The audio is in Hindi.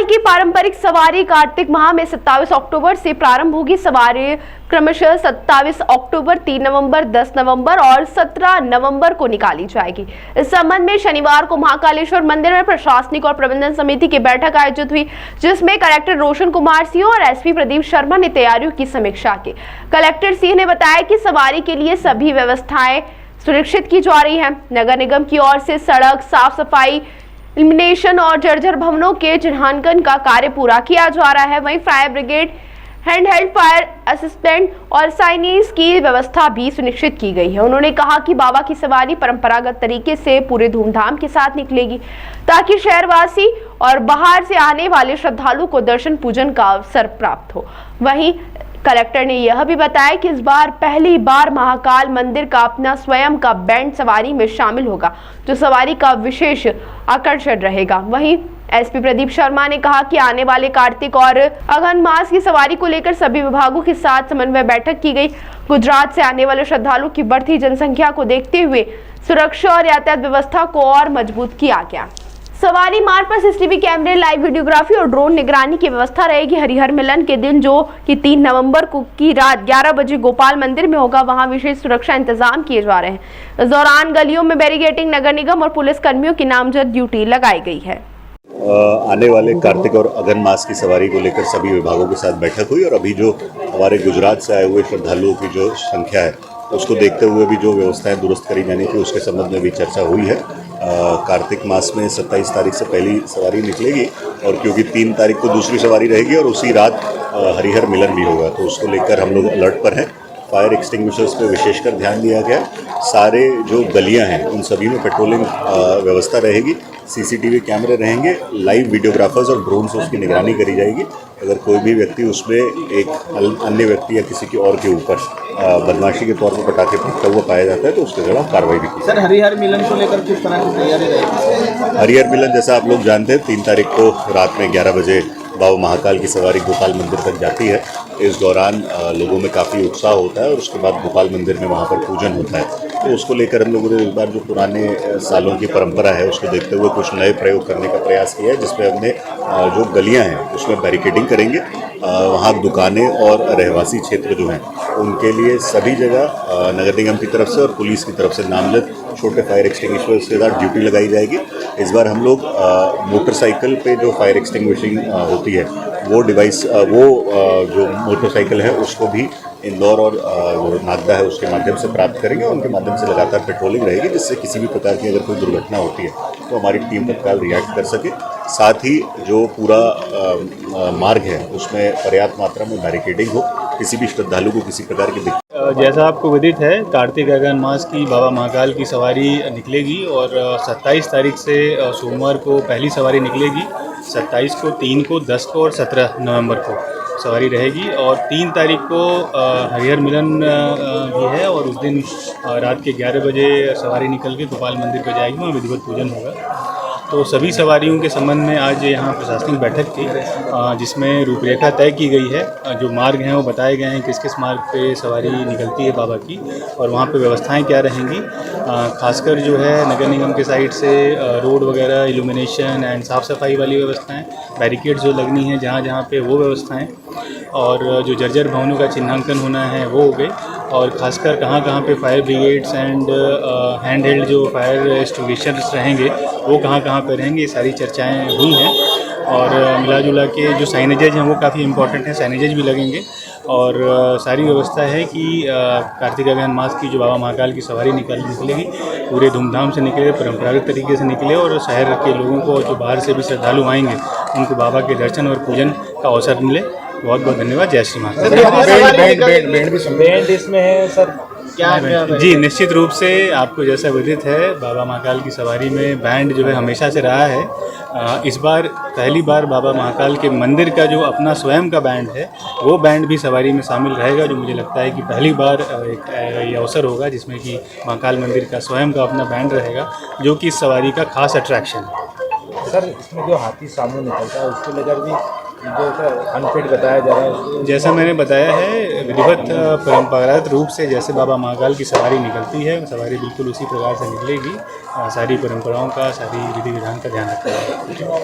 की पारंपरिक सवारी कार्तिक माह में 27 अक्टूबर से प्रारंभ होगी। सवारी क्रमशः 27 अक्टूबर, 3 नवंबर, 10 नवंबर और 17 नवंबर को निकाली जाएगी। इस संबंध में शनिवार को महाकालेश्वर मंदिर में प्रशासनिक और प्रबंधन समिति की बैठक आयोजित हुई, जिसमें कलेक्टर रोशन कुमार सिंह और एसपी प्रदीप शर्मा ने तैयारियों की समीक्षा की। कलेक्टर सिंह ने बताया कि सवारी के लिए सभी व्यवस्थाएं सुनिश्चित की जा रही है। नगर निगम की ओर से सड़क साफ सफाई, इल्यूमिनेशन और जर्जर भवनों के चिन्हांकन का कार्य पूरा किया जा रहा है। वहीं fire brigade, handheld fire assistant और साइनेज की व्यवस्था भी सुनिश्चित की गई है। उन्होंने कहा कि बाबा की सवारी परंपरागत तरीके से पूरे धूमधाम के साथ निकलेगी, ताकि शहरवासी और बाहर से आने वाले श्रद्धालु को दर्शन पूजन का अवसर प्राप्त हो। वहीं कलेक्टर ने यह भी बताया कि इस बार पहली बार महाकाल मंदिर का अपना स्वयं का बैंड सवारी में शामिल होगा, जो सवारी का विशेष आकर्षण रहेगा। वहीं एसपी प्रदीप शर्मा ने कहा कि आने वाले कार्तिक और अगहन मास की सवारी को लेकर सभी विभागों के साथ समन्वय बैठक की गई। गुजरात से आने वाले श्रद्धालुओं की बढ़ती जनसंख्या को देखते हुए सुरक्षा और यातायात व्यवस्था को और मजबूत किया गया। सवारी मार्ग पर सीसीटीवी कैमरे, लाइव वीडियोग्राफी और ड्रोन निगरानी की व्यवस्था रहेगी। हरिहर मिलन के दिन, जो कि 3 नवंबर को की रात 11 बजे गोपाल मंदिर में होगा, वहां विशेष सुरक्षा इंतजाम किए जा रहे हैं। इस दौरान गलियों में बैरिकेडिंग, नगर निगम और पुलिस कर्मियों की नामजद ड्यूटी लगाई गई है। आने वाले कार्तिक और अगहन मास की सवारी को लेकर सभी विभागों के साथ बैठक हुई और अभी जो हमारे गुजरात से आए हुए श्रद्धालुओं की जो संख्या है, उसको देखते हुए भी जो व्यवस्थाएं दुरुस्त करी जाने की, उसके संबंध में भी चर्चा हुई है। कार्तिक मास में 27 तारीख से पहली सवारी निकलेगी और क्योंकि 3 तारीख को दूसरी सवारी रहेगी और उसी रात हरिहर मिलन भी होगा, तो उसको लेकर हम लोग अलर्ट पर हैं। फायर एक्सटिंग्विशर्स पे विशेषकर ध्यान दिया गया। सारे जो गलियां हैं उन सभी में पेट्रोलिंग व्यवस्था रहेगी, सीसीटीवी कैमरे रहेंगे, लाइव वीडियोग्राफर्स और ड्रोन से उसकी निगरानी करी जाएगी। अगर कोई भी व्यक्ति उसमें एक अन्य व्यक्ति या किसी की और के ऊपर बदमाशी के तौर पर पटाखे फेंकता हुआ पाया जाता है, तो उसके खिलाफ कार्रवाई भी की। सर, हरिहर मिलन को लेकर किस तरह की तैयारी रहेगी? हरिहर मिलन, जैसा आप लोग जानते हैं, 3 तारीख को रात में 11 बजे बाबा महाकाल की सवारी गोपाल मंदिर तक जाती है। इस दौरान लोगों में काफ़ी उत्साह होता है और उसके बाद गोपाल मंदिर में वहाँ पर पूजन होता है। तो उसको लेकर हम लोगों ने इस बार जो पुराने सालों की परंपरा है, उसको देखते हुए कुछ नए प्रयोग करने का प्रयास किया है, जिसमें हमने जो गलियाँ हैं उसमें बैरिकेडिंग करेंगे। वहाँ दुकानें और रहवासी क्षेत्र जो हैं उनके लिए सभी जगह नगर निगम की तरफ से और पुलिस की तरफ से नामजद छोटे फायर एक्सटिंग्विशर्स के साथ ड्यूटी लगाई जाएगी। इस बार हम लोग मोटरसाइकिल पे जो फायर एक्सटिंग्विशिंग होती है, वो डिवाइस जो मोटरसाइकिल है उसको भी इंदौर और जो नागदा है उसके माध्यम से प्राप्त करेंगे। उनके माध्यम से लगातार पेट्रोलिंग रहेगी, जिससे किसी भी प्रकार की अगर कोई दुर्घटना होती है तो हमारी टीम तत्काल रिएक्ट कर सके। साथ ही जो पूरा मार्ग है उसमें पर्याप्त मात्रा में बैरिकेडिंग हो, किसी भी श्रद्धालु को किसी प्रकार की दिक्कत। जैसा आपको विदित है, कार्तिक अगहन मास की बाबा महाकाल की सवारी निकलेगी और 27 तारीख से सोमवार को पहली सवारी निकलेगी। 27 को, 3 को, 10 को और 17 नवंबर को सवारी रहेगी और 3 तारीख को हरिहर मिलन भी है और उस दिन रात के 11 बजे सवारी निकल के गोपाल मंदिर पर जाएगी, वहाँ विधिवत पूजन होगा। तो सभी सवारियों के संबंध में आज यहाँ प्रशासनिक बैठक थी, जिसमें रूपरेखा तय की गई है। जो मार्ग हैं वो बताए गए हैं, किस किस मार्ग पे सवारी निकलती है बाबा की और वहाँ पे व्यवस्थाएं क्या रहेंगी। खासकर जो है नगर निगम के साइड से रोड वगैरह, इल्यूमिनेशन एंड साफ़ सफाई वाली व्यवस्थाएं, बैरिकेड्स जो लगनी है जहाँ जहाँ पे, वो व्यवस्थाएँ, और जो जर्जर भवनों का चिन्हांकन होना है वो हो गए, और ख़ासकर कहाँ कहाँ पे fire brigades and hand held जो फायर एक्सटिंग्विशर्स रहेंगे वो कहाँ कहाँ पे रहेंगे, ये सारी चर्चाएं हुई हैं। और मिला जुला के जो साइनेजेज हैं वो काफ़ी इंपॉर्टेंट हैं, साइनेजेज भी लगेंगे और सारी व्यवस्था है कि कार्तिक अगहन मास की जो बाबा महाकाल की सवारी निकलेगी पूरे धूमधाम से निकले, परंपरागत तरीके से निकले और शहर के लोगों को, जो बाहर से भी श्रद्धालु आएंगे, उनको बाबा के दर्शन और पूजन का अवसर मिले। बहुत बहुत धन्यवाद। जय श्री महाकाल। बैंड इसमें है सर, क्या जी, निश्चित रूप से आपको जैसा विदित है, बाबा महाकाल की सवारी में बैंड जो है हमेशा से रहा है। इस बार पहली बार बाबा महाकाल के मंदिर का जो अपना स्वयं का बैंड है, वो बैंड भी सवारी में शामिल रहेगा, जो मुझे लगता है कि पहली बार एक ये अवसर होगा जिसमें कि महाकाल मंदिर का स्वयं का अपना बैंड रहेगा, जो कि इस सवारी का खास अट्रैक्शन है। सर, इसमें जो हाथी सामने निकलता है उसको लेकर भी जो अनफिट बताया जा रहा है, जैसा मैंने बताया है, विधिवत परंपरागत रूप से जैसे बाबा महाकाल की सवारी निकलती है, सवारी बिल्कुल उसी प्रकार से निकलेगी। सारी परंपराओं का, सारी विधि विधान का ध्यान रखा जाएगा।